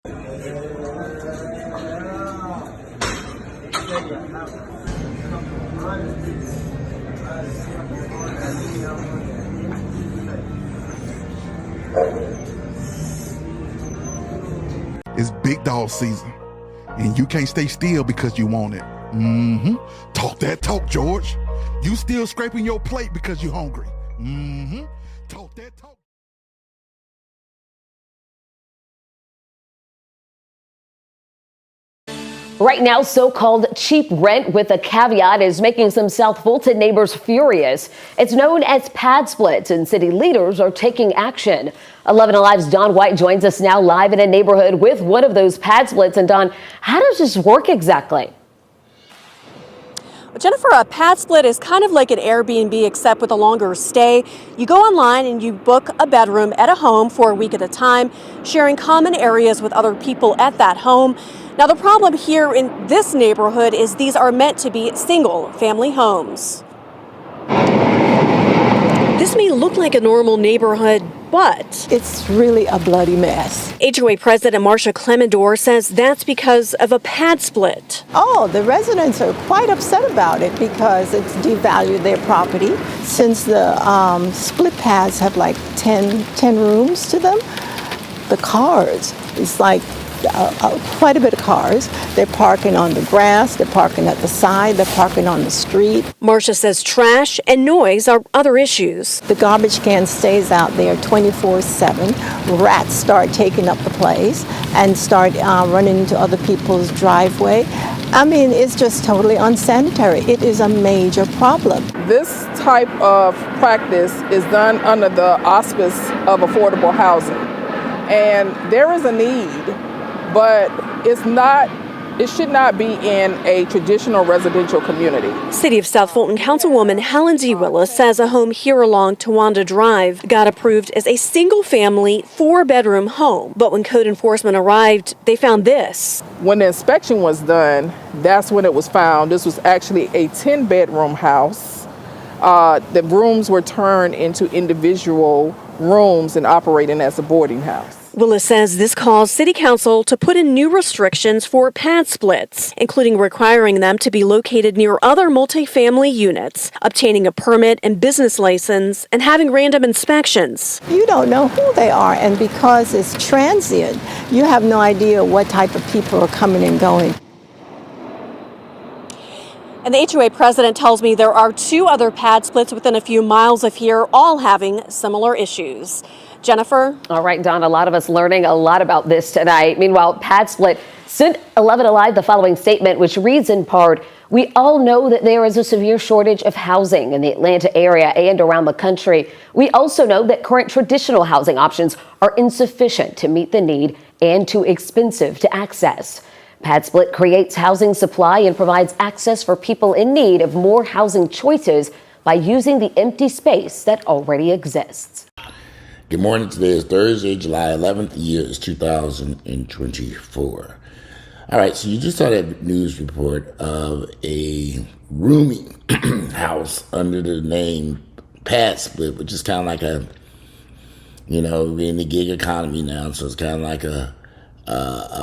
It's big dog season, and you can't stay still because you want it. Talk that talk, George. You still scraping your plate because you're hungry. Talk that talk. Right now, so-called cheap rent with a caveat is making some South Fulton neighbors furious. It's known as PadSplit, and city leaders are taking action. 11 Alive's Don White joins us now live in a neighborhood with one of those PadSplits. And Don, how does this work exactly? Jennifer, a PadSplit is kind of like an Airbnb except with a longer stay. You go online and you book a bedroom at a home for a week at a time, sharing common areas with other people at that home. Now, the problem here in this neighborhood is these are meant to be single-family homes. This may look like a normal neighborhood, but it's really a bloody mess. HOA President Marcia Clemendor says that's because of a PadSplit. Oh, the residents are quite upset about it because it's devalued their property. Since the split pads have like 10 rooms to them, the cars, it's like quite a bit of cars. They're parking on the grass, they're parking at the side, they're parking on the street. Marcia says trash and noise are other issues. The garbage can stays out there 24/7. Rats start taking up the place and start running into other people's driveway. I mean, it's just totally unsanitary. It is a major problem. This type of practice is done under the auspice of affordable housing. And there is a need, but it should not be in a traditional residential community. City of South Fulton Councilwoman Helen D. Willis says a home here along Tawanda Drive got approved as a single-family 4-bedroom home. But when code enforcement arrived, they found this. When the inspection was done, that's when it was found. This was actually a 10-bedroom house. The rooms were turned into individual rooms and operating as a boarding house. Willis says this caused City Council to put in new restrictions for PadSplits, including requiring them to be located near other multifamily units, obtaining a permit and business license, and having random inspections. You don't know who they are, and because it's transient, you have no idea what type of people are coming and going. And the HOA president tells me there are 2 other PadSplits within a few miles of here, all having similar issues. Jennifer? All right, Don, a lot of us learning a lot about this tonight. Meanwhile, PadSplit sent 11 Alive the following statement, which reads in part, "We all know that there is a severe shortage of housing in the Atlanta area and around the country. We also know that current traditional housing options are insufficient to meet the need and too expensive to access. PadSplit creates housing supply and provides access for people in need of more housing choices by using the empty space that already exists." Good morning. Today is Thursday, July 11th. The year is 2024. All right, so you just saw that news report of a rooming house under the name PadSplit, which is kind of like we're in the gig economy now, so it's kind of like a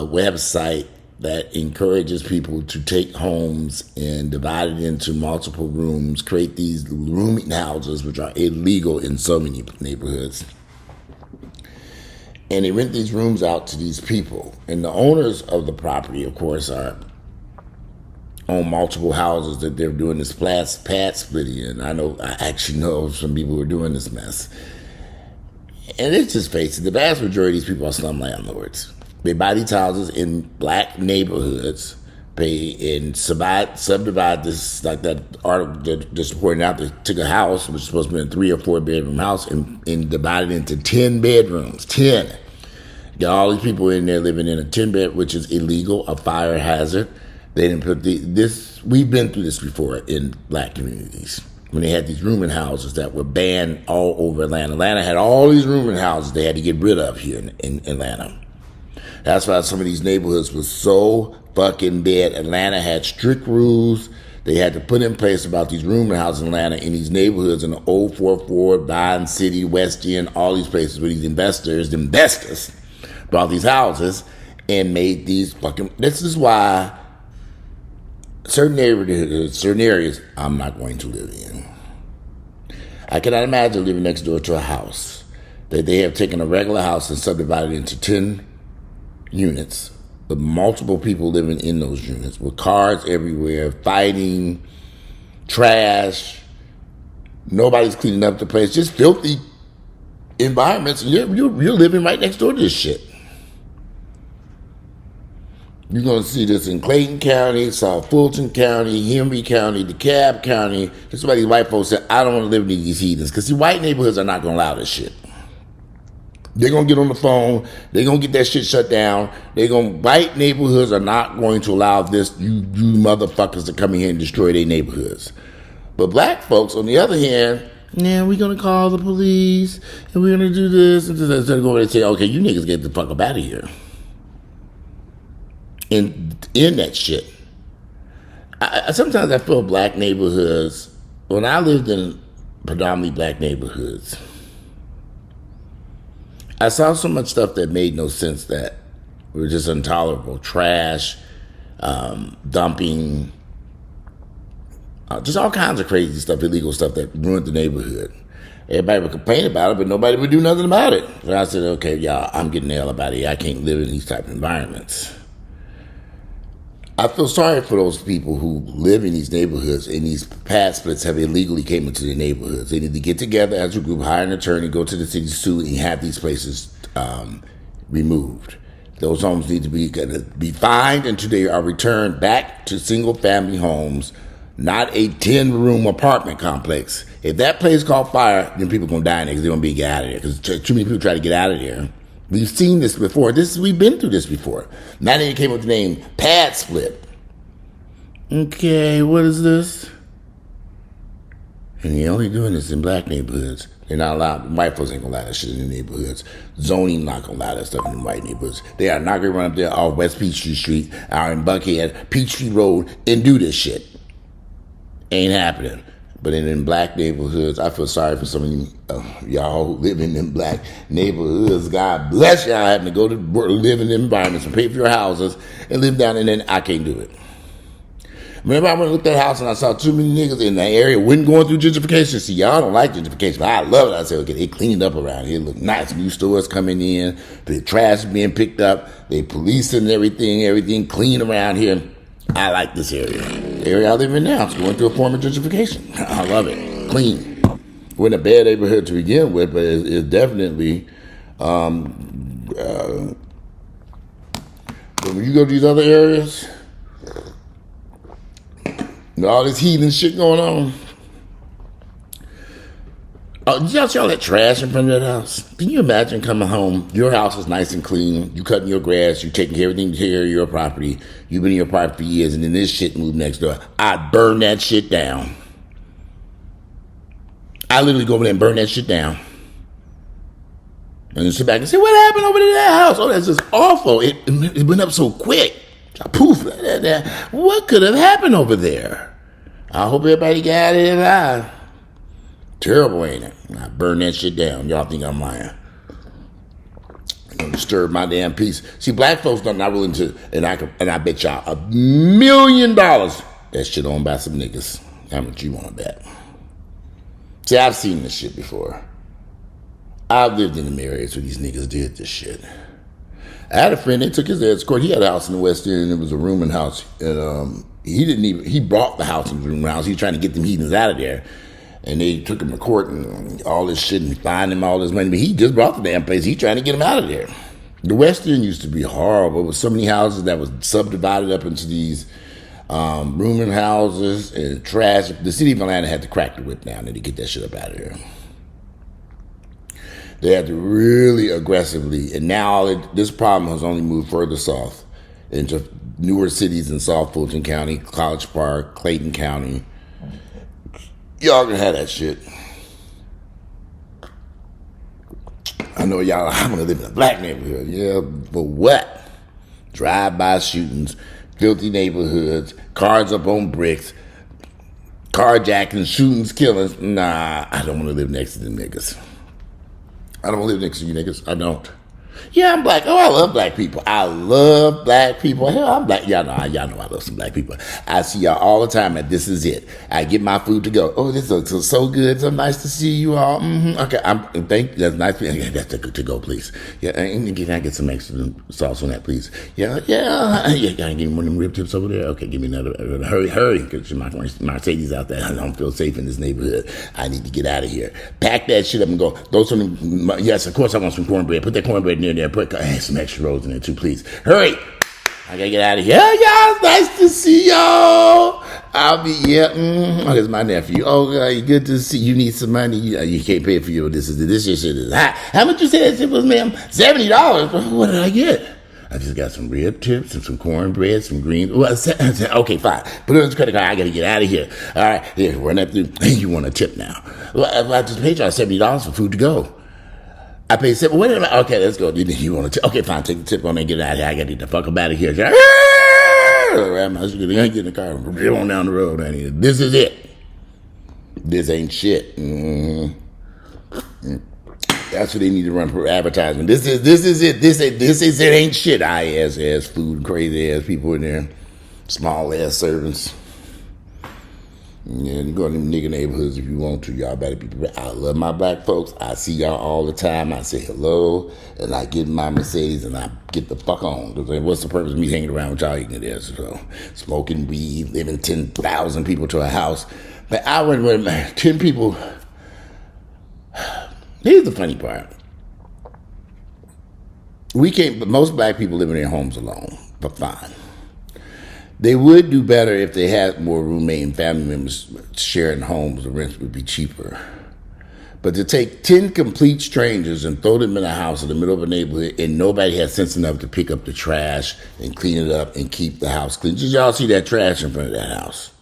website that encourages people to take homes and divide it into multiple rooms, create these rooming houses, which are illegal in so many neighborhoods. And they rent these rooms out to these people. And the owners of the property, of course, own multiple houses that they're doing this pad splitting in. I actually know some people who are doing this mess. And let's just face it, the vast majority of these people are slum landlords. They buy these houses in black neighborhoods, pay and subdivide this, like that article just reporting out. They took a house, which is supposed to be a 3 or 4 bedroom house, and divided it into 10 bedrooms. 10. Got all these people in there living in a 10-bed, which is illegal, a fire hazard. They didn't put this. We've been through this before in black communities when they had these rooming houses that were banned all over Atlanta. Atlanta had all these rooming houses they had to get rid of here in Atlanta. That's why some of these neighborhoods were so fucking bad. Atlanta had strict rules they had to put in place about these rooming houses in Atlanta, in these neighborhoods in the Old 44, Vine City, West End, all these places where these investors bought these houses, and made these fucking. This is why certain neighborhoods, certain areas, I'm not going to live in. I cannot imagine living next door to a house that they have taken a regular house and subdivided into 10 units with multiple people living in those units, with cars everywhere, fighting, trash. Nobody's cleaning up the place, just filthy environments, and you're living right next door to this shit. You're going to see this in Clayton County, South Fulton County, Henry County, DeKalb County. This is why these white folks say, I don't want to live in these heathens. Because see, white neighborhoods are not going to allow this shit. They're going to get on the phone. They're going to get that shit shut down. White neighborhoods are not going to allow this, you motherfuckers to come in here and destroy their neighborhoods. But black folks, on the other hand, we're going to call the police, and we're going to do this, and this, instead of going and say, okay, you niggas get the fuck up out of here. In that shit. Sometimes I feel black neighborhoods, when I lived in predominantly black neighborhoods, I saw so much stuff that made no sense that were just intolerable. Trash, dumping, just all kinds of crazy stuff, illegal stuff that ruined the neighborhood. Everybody would complain about it, but nobody would do nothing about it. So I said, okay, y'all, I'm getting the hell out of here. I can't live in these type of environments. I feel sorry for those people who live in these neighborhoods and these PadSplits have illegally came into the neighborhoods. They need to get together as a group, hire an attorney, go to the city sue, and have these places removed. Those homes need to be fined until they are returned back to single-family homes, not a 10-room apartment complex. If that place caught fire, then people are going to die in there because they're going to get out of there because too many people try to get out of there. We've seen this before. We've been through this before. Now they came up with the name PadSplit. Okay, what is this? And you're only doing this in black neighborhoods. They're not allowed. White folks ain't gonna allow that shit in the neighborhoods. Zoning not gonna allow that stuff in the white neighborhoods. They are not gonna run up there off West Peachtree Street or in Buckhead, Peachtree Road, and do this shit. Ain't happening. But in black neighborhoods, I feel sorry for some of y'all who live in them black neighborhoods. God bless y'all having to go to work, live in them environments and pay for your houses and live down, and then I can't do it. Remember, I went and looked at that house and I saw too many niggas in that area wasn't going through gentrification. See, y'all don't like gentrification, but I love it. I said, okay, they cleaned up around here. It look nice. New stores coming in. The trash being picked up. They policing everything clean around here. I like this area. The area I live in now is going through a form of gentrification. I love it. Clean. Wasn't a bad neighborhood to begin with, but it's definitely, when you go to these other areas, all this heathen shit going on. Did y'all see all that trash in front of that house? Can you imagine coming home? Your house is nice and clean. You cutting your grass. You taking everything care of your property. You've been in your property for years, and then this shit moved next door. I'd burn that shit down. I literally go over there and burn that shit down. And then sit back and say, what happened over to that house? Oh, that's just awful. It went up so quick. Poof. What could have happened over there? I hope everybody got it alive. Terrible, ain't it? I burn that shit down. Y'all think I'm lying. Don't disturb my damn peace. See, black folks are not willing to, and I bet y'all $1 million that shit owned by some niggas. How much you want to bet? See, I've seen this shit before. I've lived in the areas where these niggas did this shit. I had a friend, they took his ass to court. He had a house in the West End, and it was a rooming house. And he bought the house and rooming house. He was trying to get them heathens out of there. And they took him to court and all this shit and fined him all this money. But he just bought the damn place. He's trying to get him out of there. The West End used to be horrible. With so many houses that was subdivided up into these rooming houses and trash. The city of Atlanta had to crack the whip down to get that shit up out of there. They had to really aggressively, and now this problem has only moved further south into newer cities in South Fulton County, College Park, Clayton County. Y'all can have that shit. I know y'all, I'm gonna live in a black neighborhood. Yeah, but what? Drive-by shootings, filthy neighborhoods, cars up on bricks, carjacking, shootings, killings. Nah, I don't want to live next to them niggas. I don't want to live next to you niggas. I don't. Yeah, I'm black. Oh, I love black people. I love black people. Hell, I'm black. Y'all know I love some black people. I see y'all all the time, and this is it. I get my food to go. Oh, this looks so good. So nice to see you all. Okay, that's nice. Yeah, that's good to go, please. Yeah, and can I get some extra sauce on that, please? Yeah. Can I give me one of them rib tips over there? Okay, give me another. Hurry, because my Mercedes out there. I don't feel safe in this neighborhood. I need to get out of here. Pack that shit up and go. Those some. Yes, of course I want some cornbread. Put that cornbread near there. Put some extra rolls in there too, please. Hurry! I gotta get out of here. Y'all, nice to see y'all. I'll be Oh, it's my nephew. Oh, good to see you. Need some money. You can't pay for your this your shit is hot. How much you say that shit was, ma'am? $70. What did I get? I just got some rib tips and some cornbread, some greens. Well, okay, fine. Put it on the credit card. I got to get out of here. All right, here, run that through. You want a tip now? Well, I just paid y'all $70 for food to go. I paid $70. Wait a minute. Okay, let's go. You want a tip? Okay, fine. Take the tip on and get out of here. I got to get the fuck up out of here. I'm going to get in the car. Drive on down the road. This is it. This ain't shit. That's what they need to run for advertisement. This is it. This is it. Ain't shit. Ass food, crazy ass people in there, small ass servants. Yeah, you go to them nigga neighborhoods if you want to. Y'all better be prepared. I love my black folks. I see y'all all the time. I say hello, and I get in my Mercedes and I get the fuck on. What's the purpose of me hanging around with y'all ignorant ass? So, smoking weed, living 10,000 people to a house. But I went with 10 people. Here's the funny part. Most black people live in their homes alone, but fine. They would do better if they had more roommate and family members sharing homes. The rent would be cheaper. But to take 10 complete strangers and throw them in a house in the middle of a neighborhood and nobody has sense enough to pick up the trash and clean it up and keep the house clean. Did y'all see that trash in front of that house?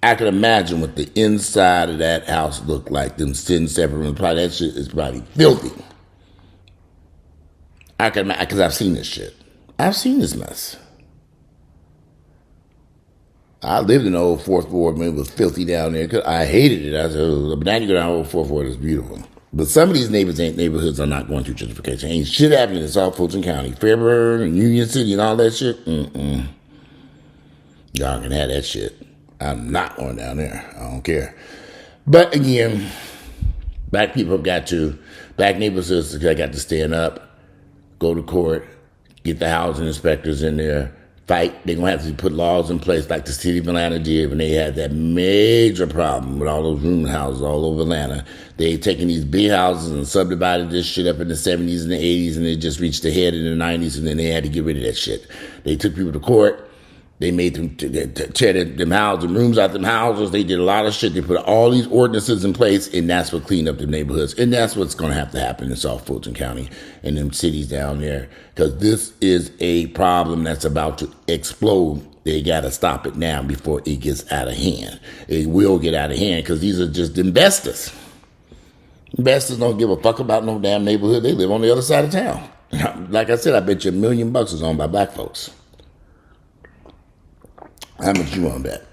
I can imagine what the inside of that house looked like. Them 10 separate rooms. Probably that shit is probably filthy. I can imagine, because I've seen this shit. I've seen this mess. I lived in the old Fourth Ward, man. It was filthy down there. I hated it. I said, but now you go down the old Fourth Ward, it's beautiful. But some of these neighborhoods are not going through gentrification. Ain't shit happening in South Fulton County. Fairburn and Union City and all that shit. Y'all can have that shit. I'm not going down there. I don't care. But again, black neighborhoods got to stand up, go to court, get the housing inspectors in there, fight. They're going to have to put laws in place like the city of Atlanta did when they had that major problem with all those room houses all over Atlanta. They taken these big houses and subdivided this shit up in the 70s and the 80s, and it just reached the head in the 90s, and then they had to get rid of that shit. They took people to court. They made them tear them houses, them rooms out them houses. They did a lot of shit. They put all these ordinances in place, and that's what cleaned up the neighborhoods. And that's what's going to have to happen in South Fulton County and them cities down there, because this is a problem that's about to explode. They got to stop it now before it gets out of hand. It will get out of hand because these are just investors. Investors don't give a fuck about no damn neighborhood. They live on the other side of town. Like I said, I bet you $1 million is owned by black folks. How much you want to bet?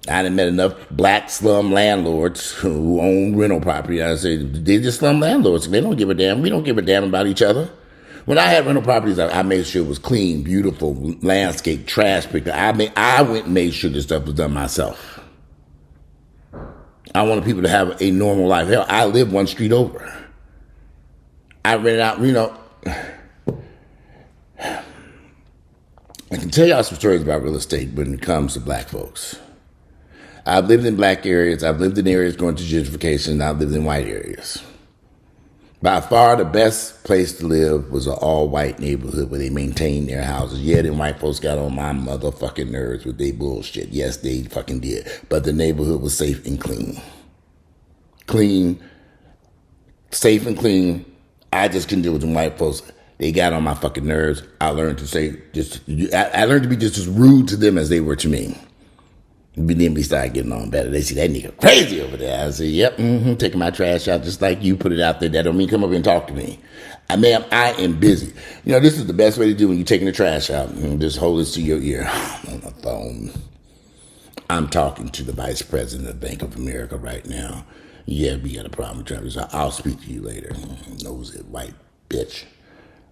I done met enough black slum landlords who own rental property. I say, they just slum landlords. They don't give a damn. We don't give a damn about each other. When I had rental properties, I made sure it was clean, beautiful, landscape, trash picker. I went and made sure this stuff was done myself. I wanted people to have a normal life. Hell, I live one street over. I rented out, I can tell y'all some stories about real estate when it comes to black folks. I've lived in black areas. I've lived in areas going to gentrification. And I've lived in white areas. By far, the best place to live was an all-white neighborhood where they maintained their houses. Yeah, them white folks got on my motherfucking nerves with their bullshit. Yes, they fucking did. But the neighborhood was safe and clean. Safe and clean. I just couldn't deal with them white folks. They got on my fucking nerves. I learned to be just as rude to them as they were to me. But then we started getting on better. They see that nigga crazy over there. I say, yep, taking my trash out just like you put it out there. That don't mean come over and talk to me. Ma'am, I am busy. This is the best way to do when you're taking the trash out. Just hold this to your ear. I'm on the phone. I'm talking to the Vice President of Bank of America right now. Yeah, we got a problem with Travis. I'll speak to you later. Knows it, white bitch.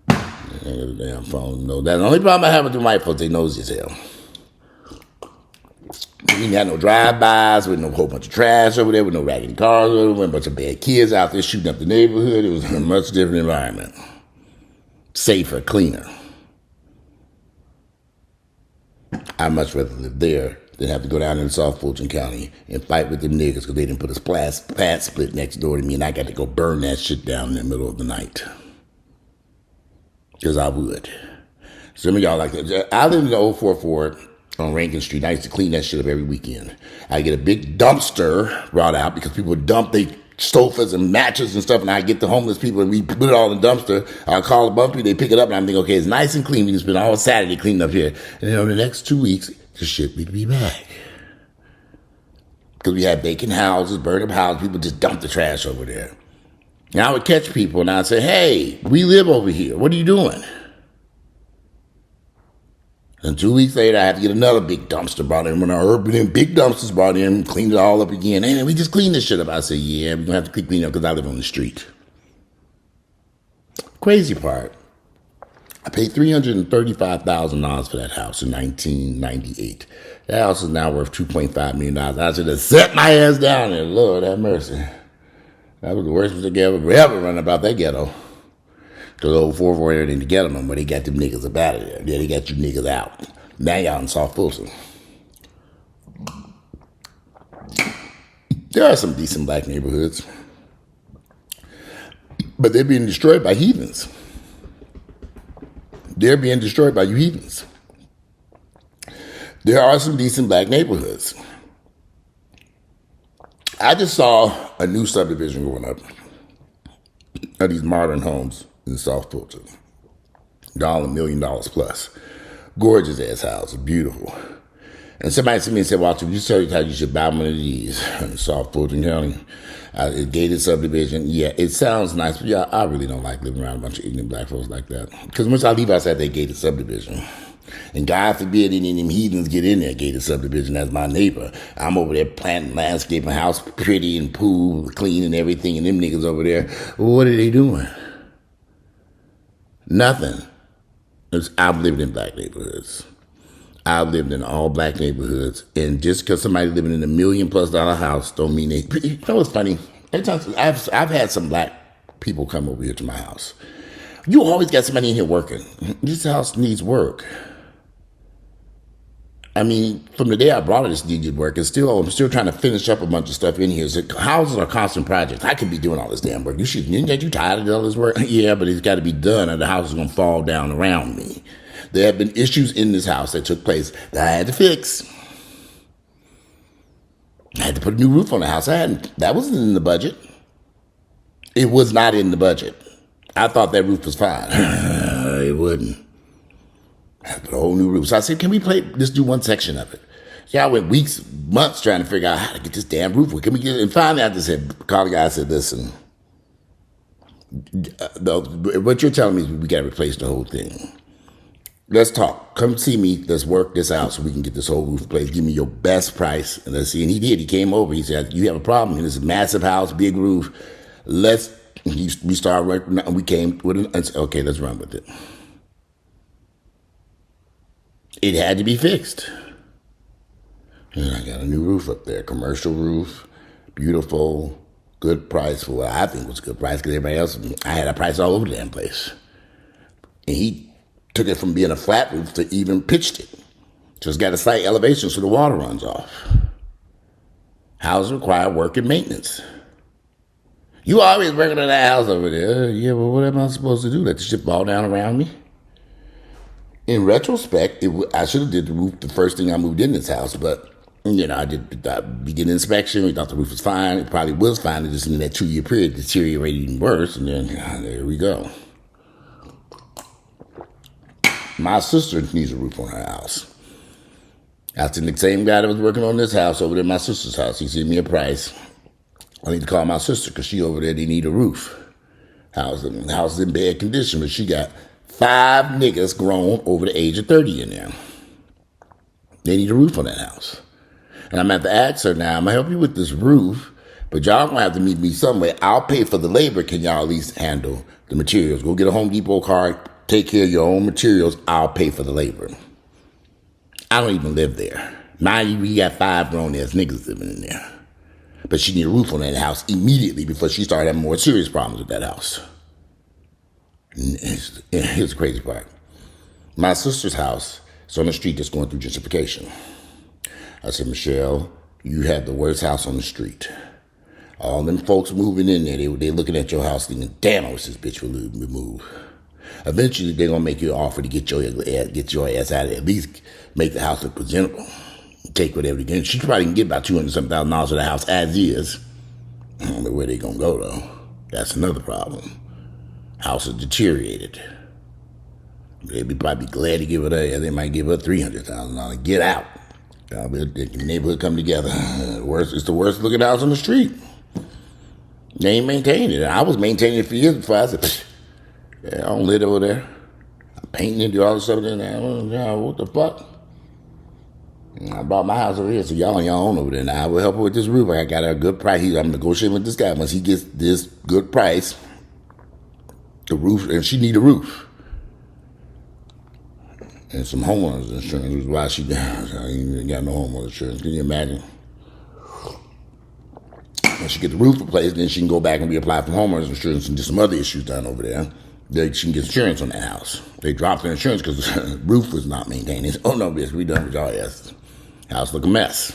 The damn phone. No, that's the only problem I have with the white folks. They nosy as hell. We didn't have no drive-bys with no whole bunch of trash over there, with no raggedy cars over there, with a bunch of bad kids out there shooting up the neighborhood. It was a much different environment. Safer, cleaner. I'd much rather live there than have to go down in South Fulton County and fight with them niggas because they didn't put a PadSplit next door to me and I got to go burn that shit down in the middle of the night. Because I would. Some of y'all like that. I live in the old 44 on Rankin Street. I used to clean that shit up every weekend. I get a big dumpster brought out because people dump their sofas and mattresses and stuff, and I get the homeless people and we put it all in the dumpster. I'll call the bumpy, they pick it up, and I'm thinking, okay, it's nice and clean. We can spend all Saturday cleaning up here. And then over the next 2 weeks, the shit will be back. Because we had vacant houses, burned up houses, people just dump the trash over there. And I would catch people and I'd say, hey, we live over here. What are you doing? And 2 weeks later, I had to get another big dumpster brought in. When our urban big dumpsters brought in, cleaned it all up again. Hey, we just cleaned this shit up. I said, yeah, we're going to have to keep cleaning up because I live on the street. Crazy part, I paid $335,000 for that house in 1998. That house is now worth $2.5 million. I should have set my ass down there. Lord have mercy. That was the worst mistake I ever run about that ghetto. Because the old 4-4 area in the ghetto, where they got them niggas up out of there. Yeah, they got you niggas out. Now y'all in South Fulton. There are some decent black neighborhoods. But they're being destroyed by heathens. They're being destroyed by you heathens. There are some decent black neighborhoods. I just saw a new subdivision going up of these modern homes in South Fulton. $1 million plus. Gorgeous ass house, beautiful. And somebody sent me and said, Walter, you tell how you should buy one of these in South Fulton County. A gated subdivision. Yeah, it sounds nice, but yeah, I really don't like living around a bunch of ignorant black folks like that. Because once I leave outside that gated subdivision, and God forbid any of them heathens get in that gated subdivision as my neighbor. I'm over there planting landscaping, house pretty and pool clean and everything, and them niggas over there, what are they doing? Nothing. I've lived in black neighborhoods. I've lived in all black neighborhoods, and just because somebody living in $1 million+ house don't mean they. You know what's funny? Every time I've had some black people come over here to my house. You always got somebody in here working. This house needs work. I mean, from the day I brought it, this needed work. I'm still trying to finish up a bunch of stuff in here. So houses are constant projects. I could be doing all this damn work. You tired of all this work? Yeah, but it's got to be done, or the house is going to fall down around me. There have been issues in this house that took place that I had to fix. I had to put a new roof on the house. That wasn't in the budget. It was not in the budget. I thought that roof was fine. It wouldn't. I had to put a whole new roof. So I said, can we just do one section of it? Yeah, I went weeks, months trying to figure out how to get this damn roof. Can we get it? And finally I just called the guy and said, listen, what you're telling me is we got to replace the whole thing. Let's talk. Come see me. Let's work this out so we can get this whole roof replaced. Give me your best price. And let's see. And he did. He came over. He said, you have a problem. This is a massive house, big roof. We started working. And we came with it and said, okay, let's run with it. It had to be fixed. And I got a new roof up there. Commercial roof. Beautiful. Good price for what I think was a good price. Because everybody else, I had a price all over the damn place. And he took it from being a flat roof to even pitched it. Just got a slight elevation so the water runs off. Houses require work and maintenance. You always working on that house over there. Yeah, well, what am I supposed to do? Let the shit fall down around me? In retrospect, I should have did the roof the first thing I moved in this house, but, I did begin inspection. We thought the roof was fine. It probably was fine. It just in that 2-year period deteriorated even worse, and then there we go. My sister needs a roof on her house. I seen the same guy that was working on this house over there at my sister's house. He sent me a price. I need to call my sister because she over there, they need a roof. The house is in bad condition, but she got 5 niggas grown over the age of 30 in there. They need a roof on that house. And I'm going to have to ask her now, I'm going to help you with this roof, But y'all gonna have to meet me somewhere. I'll pay for the labor. Can y'all at least handle the materials? Go get a Home Depot card. Take care of your own materials. I'll pay for the labor. I don't even live there. Mind you, we got 5 grown-ass niggas living in there. But she need a roof on that house immediately before she started having more serious problems with that house. And here's the crazy part. My sister's house is on the street that's going through gentrification. I said, Michelle, you have the worst house on the street. All them folks moving in there, they looking at your house thinking, damn, I wish this bitch would move. Eventually, they're going to make you an offer to get your ass out of there. At least make the house look presentable. Take whatever they can. She probably can get about $200,000 for the house as is. I don't know where they going to go, though. That's another problem. House is deteriorated. They'd be probably glad to give her that. They might give her $300,000. Get out. The neighborhood come together. It's the worst looking house on the street. They ain't maintaining it. I was maintaining it for years before. I said, yeah, I don't live over there. I painting it, do all this stuff in there. What the fuck? I bought my house over here, so y'all on your own over there. Now I will help her with this roof. I got her a good price. I'm negotiating with this guy. Once he gets this good price, the roof, and she need a roof. And some homeowners insurance is why she ain't got no homeowners insurance. Can you imagine? When she get the roof replaced, then she can go back and reapply for homeowners insurance and do some other issues done over there. She can get insurance on that house. They dropped their insurance because the roof was not maintained. They said, oh no, bitch, we done with y'all ass. House look a mess.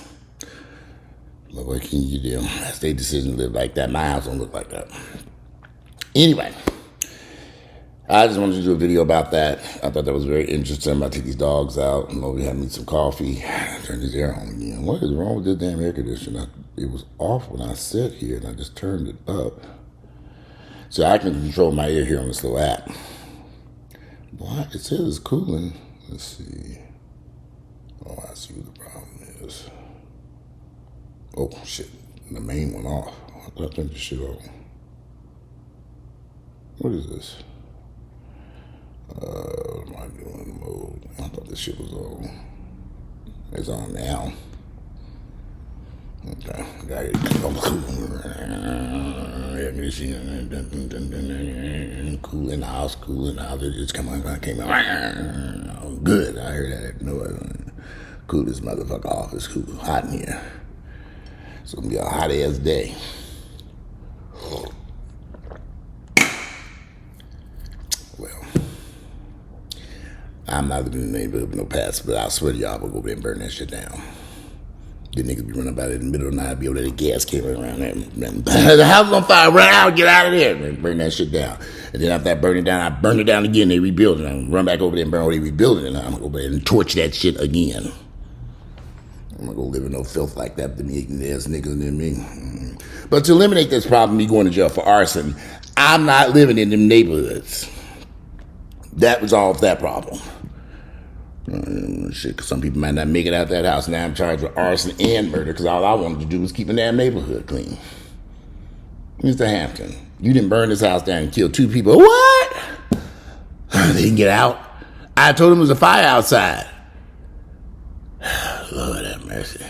But what can you do? That's their decision to live like that. My house don't look like that. Anyway, I just wanted to do a video about that. I thought that was very interesting. I'm about to take these dogs out. I'm over here having some coffee. Turn this air on again. What is wrong with this damn air conditioner? It was off when I sat here and I just turned it up. So I can control my air here on this little app. Boy, it says it's cooling. Let's see. Oh, I see what the problem is. Oh, shit. The main one off. I thought I turned this shit off. What is this? What am I doing? Mode. I thought this shit was on. It's on now. Okay. Got it. Cool in the house, cool in the house. It just came out. Good. I heard that noise. Cool this motherfucker off. It's cool. Hot in here. It's gonna be a hot ass day. Well, I'm not living in the neighborhood with no past, but I swear to y'all, I'm gonna go over there and burn that shit down. The niggas be running about it in the middle of the night, be over there, the gas came around there. The house on fire, run out, get out of there. And burn that shit down. And then after I burn it down, I burn it down again, they rebuild it. I'm run back over there and burn what they rebuild it, and I'm gonna go over there and torch that shit again. I'm gonna go live in no filth like that, them ignorant ass niggas than me. But to eliminate this problem, me going to jail for arson, I'm not living in them neighborhoods. That resolves that problem. Shit, cause some people might not make it out that house. Now I'm charged with arson and murder because all I wanted to do was keep the damn neighborhood clean. Mr. Hampton, you didn't burn this house down and kill 2 people. What? They didn't get out? I told them it was a fire outside. Lord have mercy.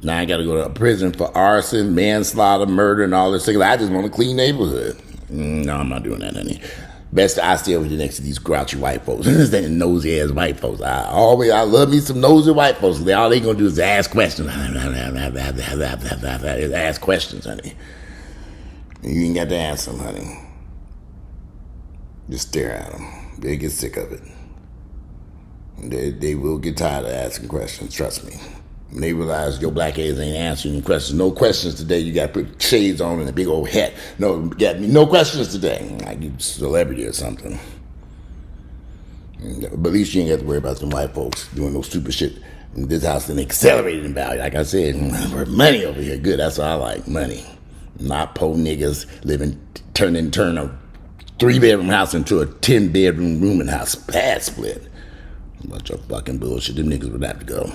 Now I got to go to prison for arson, manslaughter, murder, and all this thing. I just want a clean neighborhood. No, I'm not doing that, honey. Best I stay over here next to these grouchy white folks. These nosy ass white folks. I love me some nosy white folks. All they gonna do is ask questions. Ask questions, honey. You ain't got to answer them, honey. Just stare at them. They get sick of it. They will get tired of asking questions, trust me. When they realize your black ass ain't answering questions. No questions today. You got to put shades on and a big old hat. No questions today. Like you celebrity or something. But at least you ain't got to worry about some white folks doing no stupid shit. This house is accelerated in value. Like I said, we're money over here. Good, that's what I like, money. Not poor niggas turn a 3-bedroom house into a 10-bedroom rooming house. PadSplit. Bunch of fucking bullshit. Them niggas would have to go.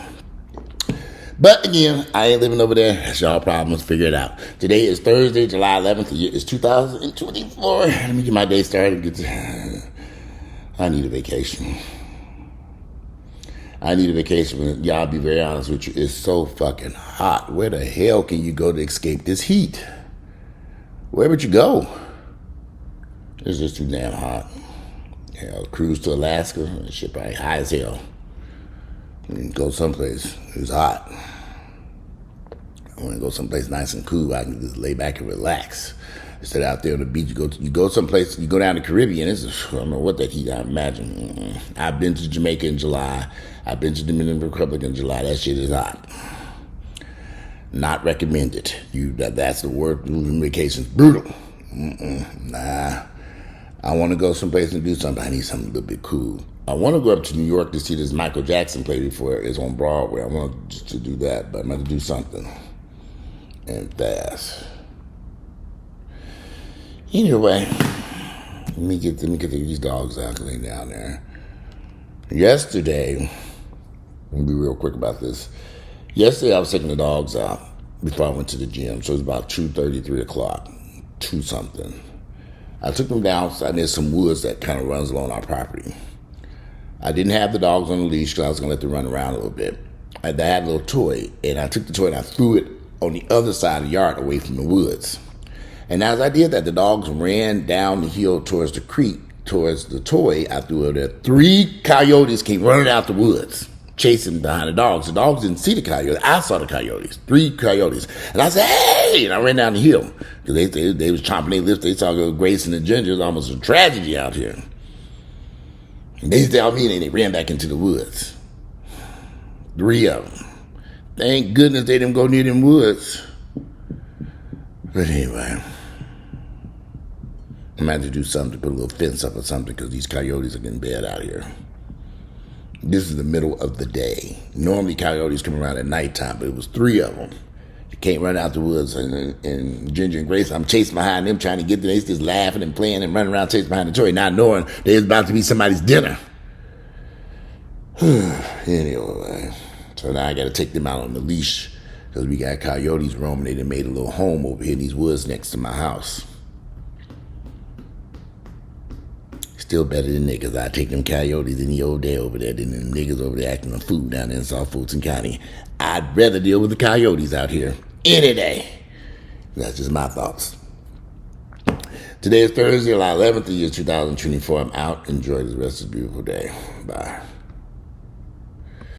But again, I ain't living over there. That's y'all problems. Figure it out. Today is Thursday, July 11th. The year is 2024. Let me get my day started. I need a vacation. I need a vacation. Y'all, be very honest with you. It's so fucking hot. Where the hell can you go to escape this heat? Where would you go? It's just too damn hot. Hell, cruise to Alaska. That shit probably high as hell. You can go someplace. It's hot. I want to go someplace nice and cool. I can just lay back and relax. Instead out there on the beach, you go someplace, you go down the Caribbean. I don't know what that heat, I imagine. I've been to Jamaica in July. I've been to the Dominican Republic in July. That shit is hot. Not recommended. That's the word. Vacation's brutal. Nah. I want to go someplace and do something. I need something a little bit cool. I want to go up to New York to see this Michael Jackson play before it's on Broadway. I want to do that, but I'm going to do something. And fast. Anyway, let me get these dogs out laying down there. Yesterday, I'm gonna be real quick about this. Yesterday, I was taking the dogs out before I went to the gym. So it was about 2:30, 3 o'clock, 2 something. I took them down. There's some woods that kind of runs along our property. I didn't have the dogs on the leash because I was gonna let them run around a little bit. I had a little toy, and I took the toy and I threw it on the other side of the yard away from the woods. And as I did that, the dogs ran down the hill towards the creek, towards the toy. I threw it there. 3 coyotes came running out the woods, chasing behind the dogs. The dogs didn't see the coyotes. I saw the coyotes. 3 coyotes. And I said, hey! And I ran down the hill. Because they was chomping their lips. They saw Grace and the Ginger. It was almost a tragedy out here. And they saw me and they ran back into the woods. 3 of them. Thank goodness they didn't go near them woods. But anyway, I'm going to have to do something to put a little fence up or something because these coyotes are getting bad out here. This is the middle of the day. Normally coyotes come around at nighttime, but it was 3 of them. They can't run out the woods. And Ginger and Grace, I'm chasing behind them, trying to get them. They just laughing and playing and running around chasing behind the toy, not knowing there's about to be somebody's dinner. Anyway, so now I got to take them out on the leash because we got coyotes roaming. They done made a little home over here in these woods next to my house. Still better than niggas. I take them coyotes any old day over there than them niggas over there acting a fool down there in South Fulton County. I'd rather deal with the coyotes out here any day. That's just my thoughts. Today is Thursday, July 11th, the year 2024. I'm out. Enjoy the rest of the beautiful day. Bye.